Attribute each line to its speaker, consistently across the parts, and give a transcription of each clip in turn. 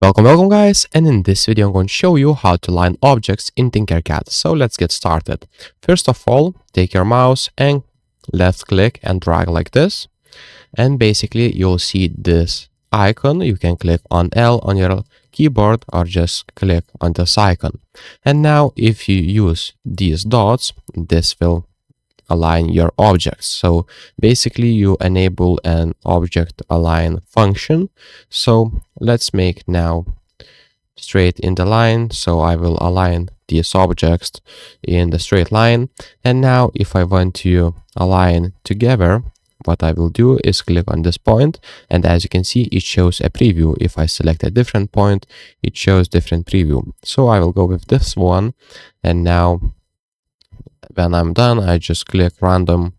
Speaker 1: Welcome guys, and in this video I'm going to show you how to align objects in Tinkercad. So let's get started. First of all, take your mouse and left click and drag like this. And basically you'll see this icon. You can click on L on your keyboard or just click on this icon. And now if you use these dots, this will align your objects. So basically you enable an object align function. So let's make now straight in the line. So I will align these objects in the straight line. And now if I want to align together, what I will do is click on this point, and as you can see it shows a preview. If I select a different point, it shows different preview. So I will go with this one, and now when I'm done, I just click random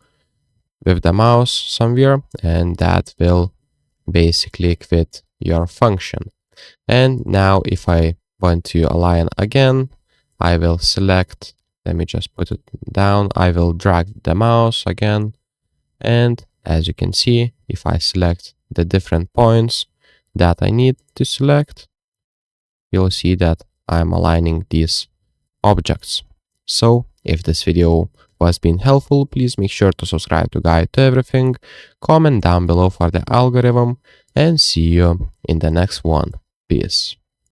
Speaker 1: with the mouse somewhere, and that will basically quit your function. And now if I want to align again, I will select, let me just put it down, I will drag the mouse again, and as you can see, if I select the different points that I need to select, you'll see that I'm aligning these objects. So if this video was being helpful, please make sure to subscribe to Guide to Everything, comment down below for the algorithm, and see you in the next one. Peace.